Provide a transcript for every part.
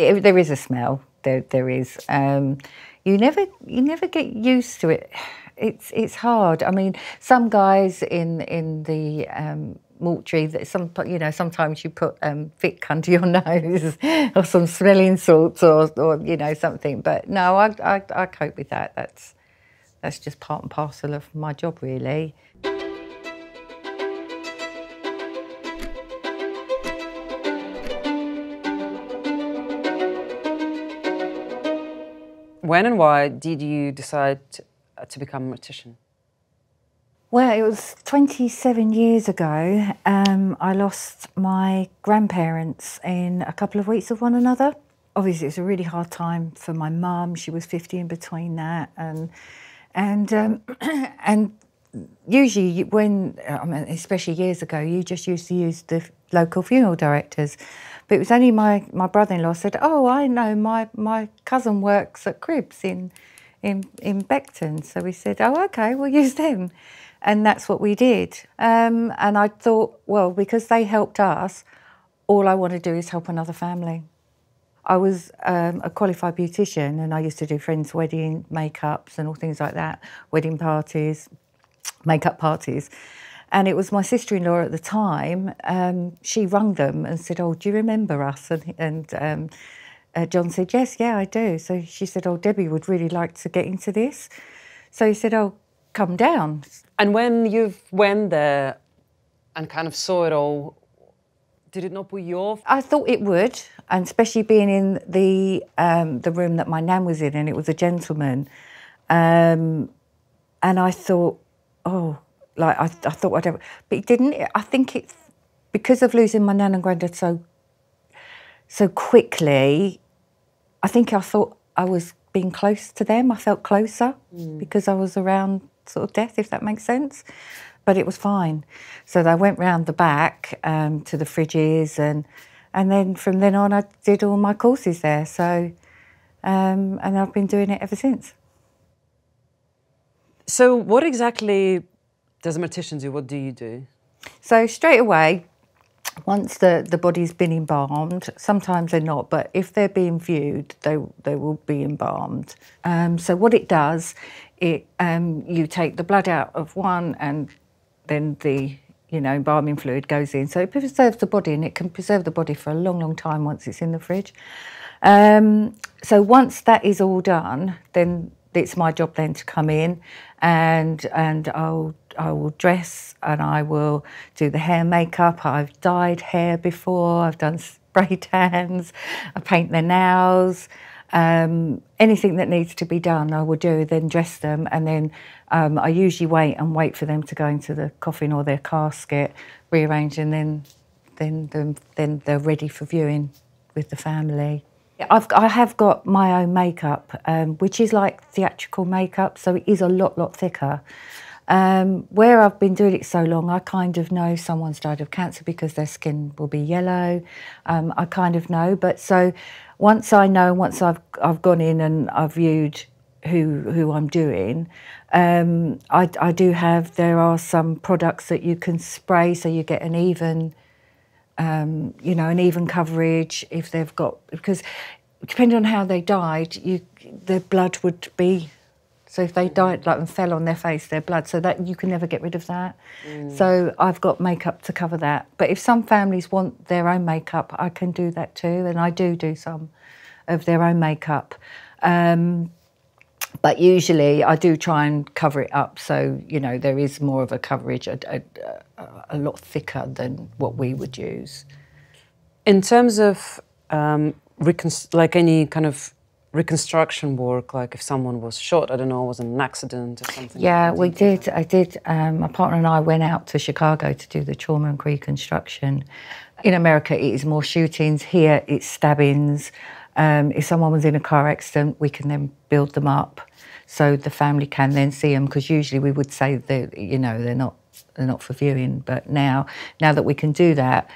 There is a smell. There is. You never get used to it. It's hard. I mean, some guys in the mortuary, that sometimes you put Vic under your nose or some smelling salts or something. But no, I cope with that. That's just part and parcel of my job, really. When and why did you decide to become a mortician? Well, it was 27 years ago. I lost my grandparents in a couple of weeks of one another. Obviously, it was a really hard time for my mum. She was 50 in between that, and usually especially years ago, you just used to use the local funeral directors. But it was only my brother-in-law said, "Oh, I know, my cousin works at Cribs in Beckton." So we said, "Oh, okay, we'll use them." And that's what we did. And I thought, well, because they helped us, all I want to do is help another family. I was a qualified beautician, and I used to do friends' wedding makeups and all things like that, wedding parties, makeup parties. And it was my sister-in-law at the time. She rung them and said, "Oh, do you remember us?" And John said, "Yes, yeah, I do." So she said, "Oh, Debbie would really like to get into this." So he said, "Oh, come down." And when you went there and kind of saw it all, did it not put you off? I thought it would, and especially being in the room that my nan was in, and it was a gentleman. And I thought, oh, like I thought whatever, but it didn't. I think it's because of losing my nan and granddad so quickly. I think I thought I was being close to them. I felt closer because I was around sort of death, if that makes sense. But it was fine. So I went round the back to the fridges, and then from then on I did all my courses there. So and I've been doing it ever since. So what exactly does a mortician do? What do you do? So straight away, once the body's been embalmed, sometimes they're not, but if they're being viewed, they will be embalmed. So what it does, you take the blood out of one, and then the embalming fluid goes in. So it preserves the body, and it can preserve the body for a long, long time once it's in the fridge. So once that is all done, then it's my job then to come in, and I will dress, and I will do the hair makeup. I've dyed hair before, I've done spray tans, I paint their nails. Anything that needs to be done, I will do, then dress them, and then I usually wait for them to go into the coffin or their casket, rearrange, and then they're ready for viewing with the family. I have got my own makeup, which is like theatrical makeup, so it is a lot thicker. Where I've been doing it so long, I kind of know someone's died of cancer because their skin will be yellow. I kind of know, but so once I know, once I've gone in and I've viewed who I'm doing, I do have. There are some products that you can spray so you get an even. An even coverage if they've got, because depending on how they died, their blood would be, so if they died and fell on their face, their blood, so that you can never get rid of that. So I've got makeup to cover that. But if some families want their own makeup, I can do that too, and I do some of their own makeup. But usually I do try and cover it up, so there is more of a coverage, a lot thicker than what we would use. In terms of like any kind of reconstruction work, like if someone was shot, I don't know, was an accident or something? Yeah, we did. I did. My partner and I went out to Chicago to do the trauma and reconstruction. In America, it is more shootings. Here, it's stabbings. If someone was in a car accident, we can then build them up so the family can then see them, because usually we would say that, they're not for viewing. But now that we can do that,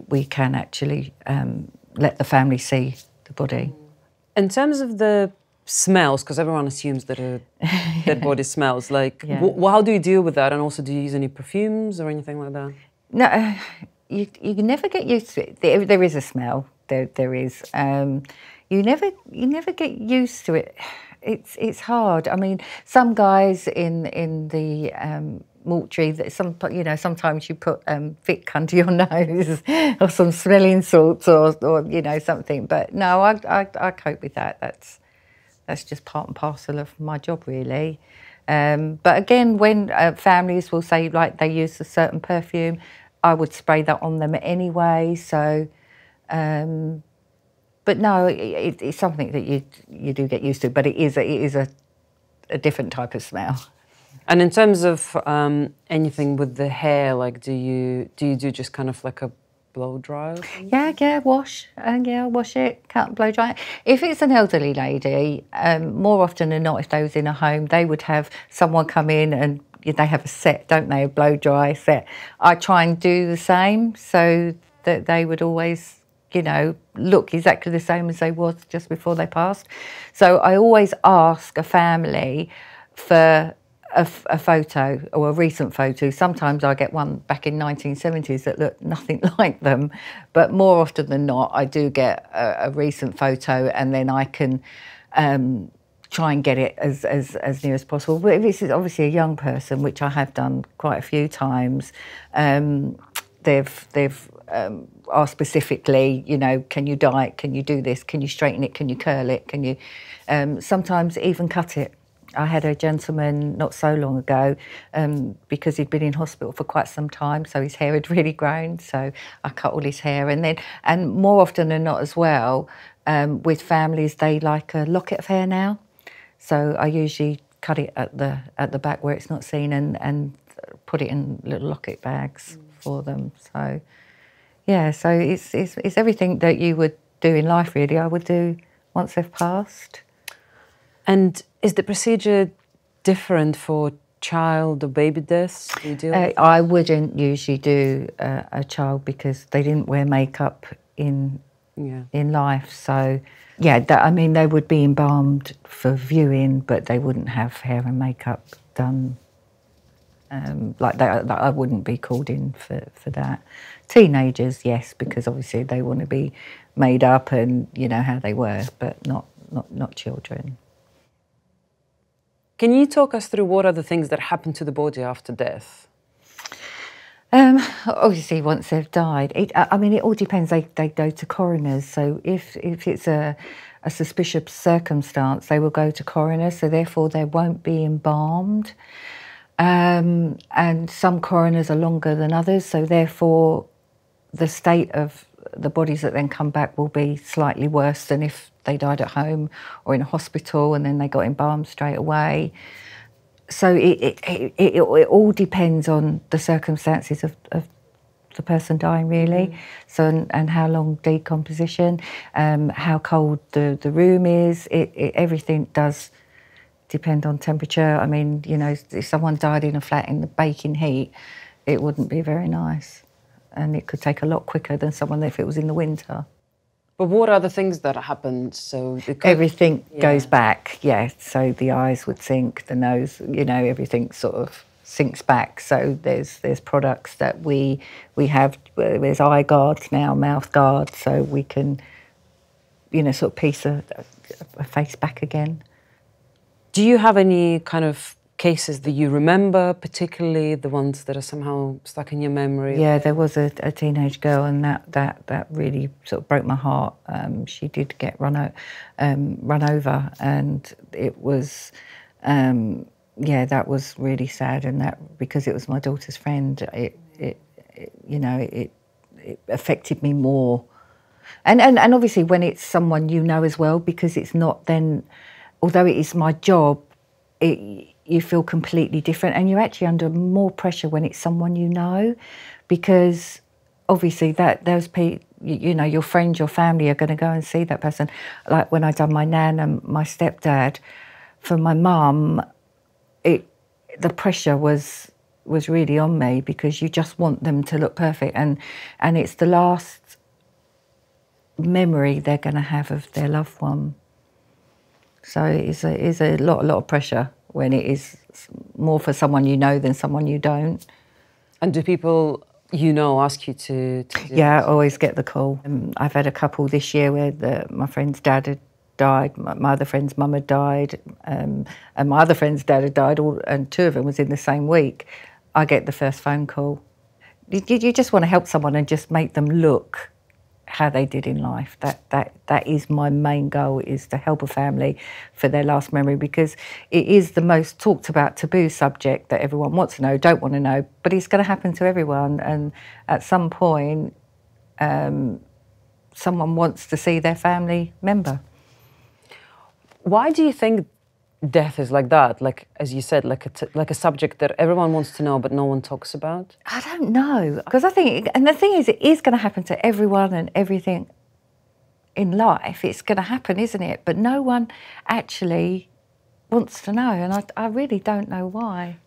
we can actually let the family see the body. In terms of the smells, because everyone assumes that a dead body smells, like, how do you deal with that? And also, do you use any perfumes or anything like that? No, you can never get used to it. There is a smell. there is. You never get used to it. It's hard. I mean, some guys in the mortuary, that sometimes you put Vic under your nose or some smelling salts or something. But no, I cope with that. That's just part and parcel of my job, really. But again, when families will say like they use a certain perfume, I would spray that on them anyway. So, but no, it's something that you do get used to. But it is a different type of smell. And in terms of anything with the hair, like do you do just kind of like a blow dry or something? Yeah, wash it, cut, blow dry it. If it's an elderly lady, more often than not, if they was in a home, they would have someone come in and they have a set, don't they, a blow dry set. I try and do the same so that they would always, look exactly the same as they was just before they passed. So I always ask a family for a photo or a recent photo. Sometimes I get one back in 1970s that look nothing like them, but more often than not, I do get a recent photo, and then I can try and get it as near as possible. But if this is obviously a young person, which I have done quite a few times, they've asked specifically, can you dye it? Can you do this? Can you straighten it? Can you curl it? Can you sometimes even cut it? I had a gentleman not so long ago, because he'd been in hospital for quite some time, so his hair had really grown, so I cut all his hair. And more often than not as well, with families, they like a locket of hair now. So I usually cut it at the back where it's not seen and put it in little locket bags for them. So, yeah, so it's everything that you would do in life, really, I would do once they've passed. And is the procedure different for child or baby deaths? Do you do I wouldn't usually do a child because they didn't wear makeup in life. So, yeah, they would be embalmed for viewing, but they wouldn't have hair and makeup done like that. I wouldn't be called in for that. Teenagers, yes, because obviously they want to be made up and how they were, but not children. Can you talk us through what are the things that happen to the body after death? Obviously, once they've died, it all depends. They go to coroners. So if it's a suspicious circumstance, they will go to coroners. So therefore, they won't be embalmed. And some coroners are longer than others. So therefore, the state of the bodies that then come back will be slightly worse than if they died at home or in a hospital and then they got embalmed straight away. So it all depends on the circumstances of the person dying, really. So and how long decomposition, how cold the room is. Everything does depend on temperature. I mean, if someone died in a flat in the baking heat, it wouldn't be very nice. And it could take a lot quicker than someone if it was in the winter. But what are the things that happened? So everything goes back, yeah. So the eyes would sink, the nose, everything sort of sinks back. So there's products that we have. There's eye guards now, mouth guards, so we can, sort of piece a face back again. Do you have any kind of cases that you remember, particularly the ones that are somehow stuck in your memory? Yeah, there was a teenage girl, and that really sort of broke my heart. She did get run over, and it was, that was really sad. And that, because it was my daughter's friend, it affected me more. And obviously when it's someone as well, because it's not then, although it is my job, you feel completely different, and you're actually under more pressure when it's someone because obviously those people, your friends, your family are going to go and see that person. Like when I done my nan and my stepdad, for my mum, the pressure was really on me, because you just want them to look perfect, and it's the last memory they're going to have of their loved one. So it's a lot of pressure when it is more for someone than someone you don't. And do people ask you to do Yeah, I this? always get the call. I've had a couple this year where my friend's dad had died, my other friend's mum had died, and my other friend's dad had died, and two of them was in the same week. I get the first phone call. You just want to help someone and just make them look how they did in life. That is my main goal, is to help a family for their last memory, because it is the most talked about taboo subject that everyone wants to know, don't want to know, but it's going to happen to everyone, and at some point someone wants to see their family member. Why do you think death is like that? Like, as you said, like a subject that everyone wants to know but no one talks about? I don't know, because I think, and the thing is, it is going to happen to everyone and everything in life. It's going to happen, isn't it? But no one actually wants to know, and I really don't know why.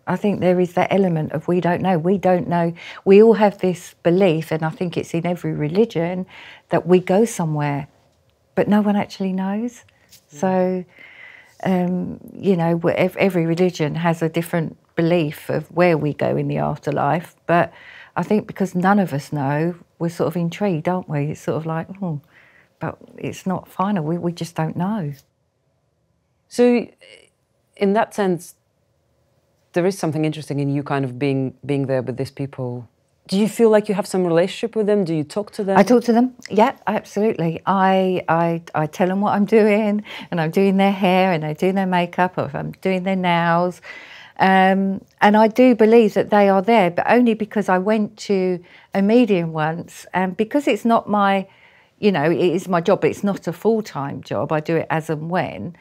I think there is that element of we don't know. We don't know. We all have this belief, and I think it's in every religion, that we go somewhere, but no one actually knows. So, you know, every religion has a different belief of where we go in the afterlife. But I think because none of us know, we're sort of intrigued, aren't we? It's sort of like, but it's not final. We just don't know. So, in that sense, there is something interesting in you kind of being there with these people. Do you feel like you have some relationship with them? Do you talk to them? I talk to them, yeah, absolutely. I tell them what I'm doing, and I'm doing their hair, and I'm doing their makeup, or I'm doing their nails. And I do believe that they are there, but only because I went to a medium once, and because it's not my, you know, it is my job, but it's not a full-time job. I do it as and when.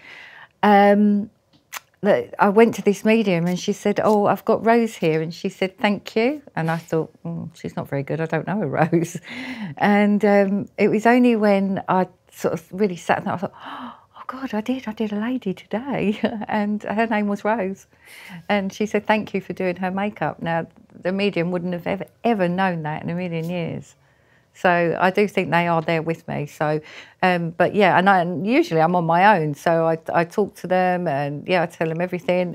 I went to this medium and she said, "Oh, I've got Rose here," and she said, "Thank you." And I thought, she's not very good, I don't know a Rose. And it was only when I sort of really sat there, I thought, oh God, I did a lady today, and her name was Rose. And she said, "Thank you for doing her makeup." Now, the medium wouldn't have ever known that in a million years. So I do think they are there with me. So, but yeah, and usually I'm on my own. So I talk to them, and yeah, I tell them everything.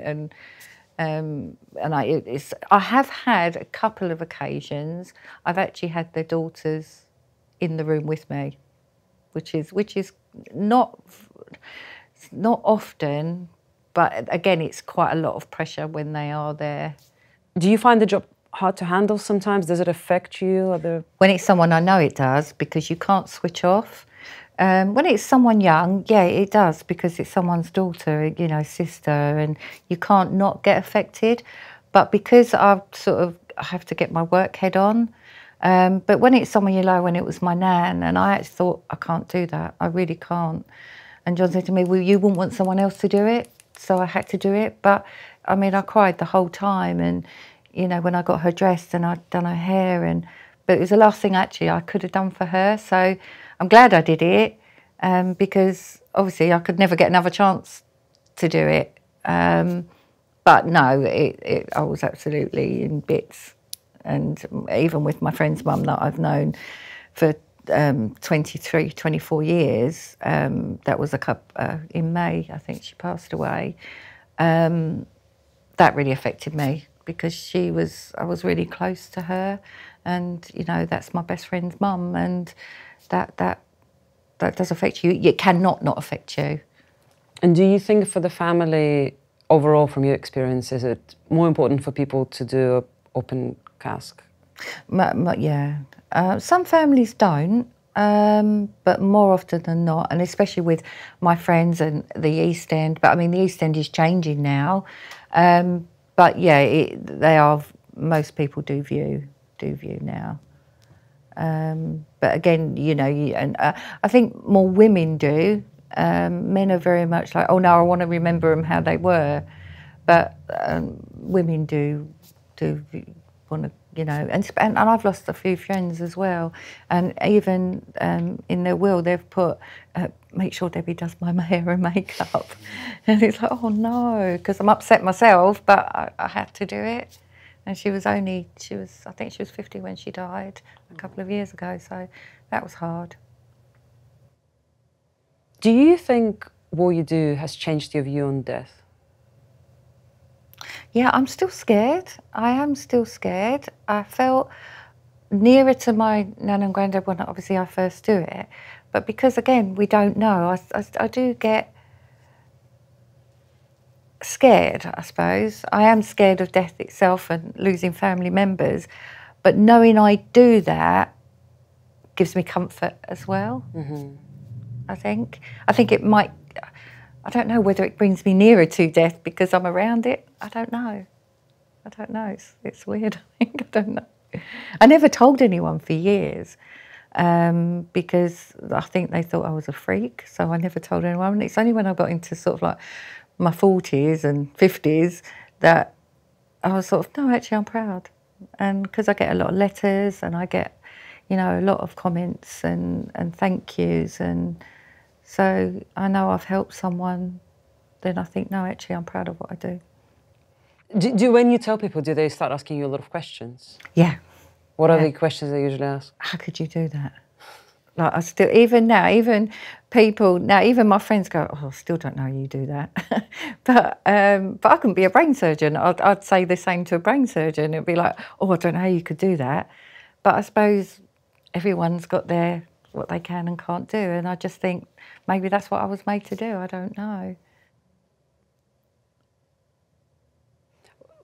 And I have had a couple of occasions. I've actually had their daughters in the room with me, which is not often, but again, it's quite a lot of pressure when they are there. Do you find the job hard to handle sometimes? Does it affect you? When it's someone I know, it does, because you can't switch off. When it's someone young, yeah, it does, because it's someone's daughter, you know, sister, and you can't not get affected. But because I have to get my work head on. But when it's someone you know, when it was my nan, and I actually thought, I can't do that, I really can't. And John said to me, "Well, you wouldn't want someone else to do it," so I had to do it. But I mean, I cried the whole time, and you know, when I got her dressed and I'd done her hair, but it was the last thing actually I could have done for her. So I'm glad I did it, because obviously I could never get another chance to do it. But no, I was absolutely in bits. And even with my friend's mum that I've known for 23, 24 years, that was in May, I think she passed away. That really affected me, because I was really close to her, and you know, that's my best friend's mum, and that does affect you. It cannot not affect you. And do you think for the family overall, from your experience, is it more important for people to do an open cask? Yeah, some families don't, but more often than not, and especially with my friends and the East End. But I mean, the East End is changing now. But yeah, most people do view now. But again, you know, I think more women do. Men are very much like, oh no, I want to remember them how they were. But women do want to, you know, and I've lost a few friends as well. And even in their will, they've put, make sure Debbie does my hair and makeup. And it's like, oh no, because I'm upset myself, but I had to do it. And I think she was 50 when she died a couple of years ago, so that was hard. Do you think what you do has changed your view on death? Yeah, I'm still scared. I am still scared. I felt nearer to my nan and granddad when obviously I first do it, but because again we don't know, I do get scared, I suppose. I am scared of death itself and losing family members, but knowing I do that gives me comfort as well. I think it might, I don't know whether it brings me nearer to death because I'm around it. I don't know. It's weird. I don't know. I never told anyone for years because I think they thought I was a freak, so I never told anyone. And it's only when I got into sort of like my 40s and 50s that I was sort of, no, actually I'm proud. And because I get a lot of letters and I get, you know, a lot of comments and thank yous, and so I know I've helped someone, then I think, no, actually I'm proud of what I do. Do when you tell people, do they start asking you a lot of questions? Yeah. What are the questions they usually ask? How could you do that? Like I still, even now, even people now, even my friends go, oh, I still don't know how you do that. but I couldn't be a brain surgeon. I'd say the same to a brain surgeon. It'd be like, oh, I don't know how you could do that. But I suppose everyone's got what they can and can't do, and I just think maybe that's what I was made to do. I don't know.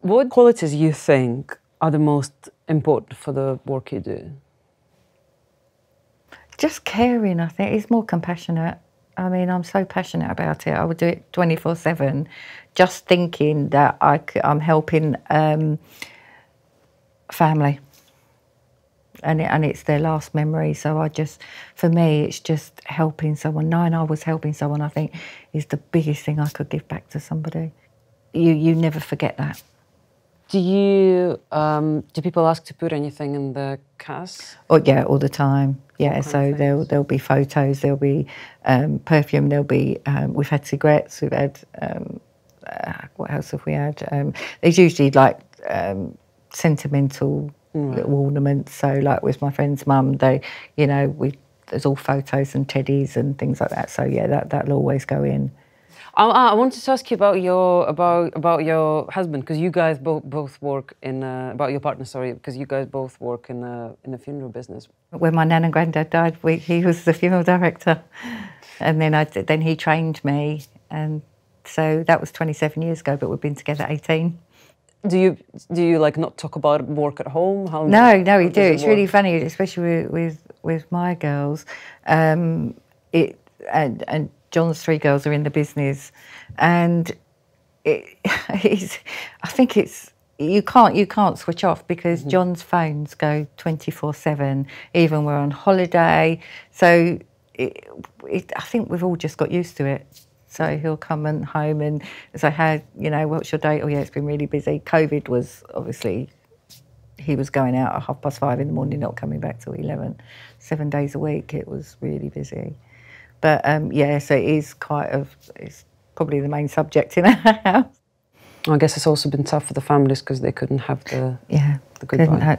What qualities you think are the most important for the work you do? Just caring, I think. It's more compassionate. I mean, I'm so passionate about it. I would do it 24/7, just thinking that I'm helping family. And it's their last memory, so for me, it's just helping someone. 9 hours helping someone, I think, is the biggest thing I could give back to somebody. You never forget that. Do people ask to put anything in the cast? Oh yeah, all the time. Yeah, so there'll be photos, there'll be perfume, there'll be we've had cigarettes, we've had what else have we had? There's usually like sentimental little ornaments. So like with my friend's mum, there's all photos and teddies and things like that. So yeah, that'll always go in. I wanted to ask you about your husband, because you guys both work in about your partner, sorry, because you guys both work in the funeral business. When my nan and granddad died, he was the funeral director, and then he trained me, and so that was 27 years ago. But we've been together 18. Do you like not talk about work at home? No, we do. It's really funny, especially with my girls. And John's 3 girls are in the business, and I think you can't switch off because John's phones go 24/7. Even we're on holiday, so I think we've all just got used to it. So he'll come home and say, what's your day? Oh yeah, it's been really busy. COVID was obviously, he was going out at 5:30 in the morning, not coming back till 11. 7 days a week, it was really busy. But yeah, so it is it's probably the main subject in our house. I guess it's also been tough for the families because they couldn't have the goodbye.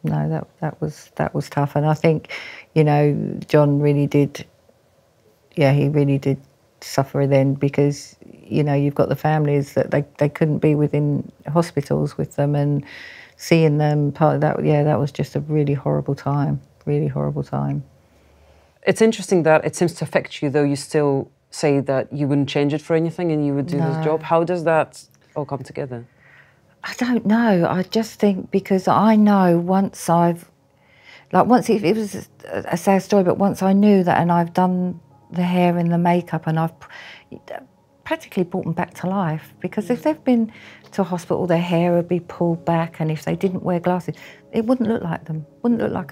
No, that was tough, and I think, John really did. Yeah, he really did suffer then because you've got the families that they couldn't be within hospitals with them and seeing them part of that. Yeah, that was just a really horrible time. Really horrible time. It's interesting that it seems to affect you, though you still say that you wouldn't change it for anything and you would do this job. How does that all come together? I don't know. I just think because I know once it was a sad story, but once I knew that and I've done the hair and the makeup and I've practically brought them back to life, because if they've been to a hospital, their hair would be pulled back, and if they didn't wear glasses, it wouldn't look like them,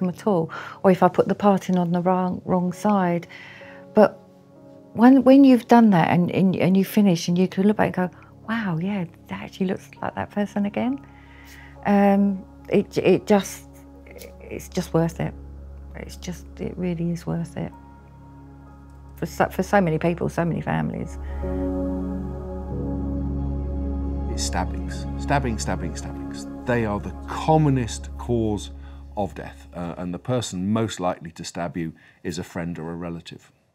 at all. Or if I put the parting on the wrong side. But when you've done that and you finish and you can look back and go, wow, yeah, that actually looks like that person again. It's just worth it. It really is worth it. For so many people, so many families. It's stabbings. Stabbings. They are the commonest cause of death, and the person most likely to stab you is a friend or a relative.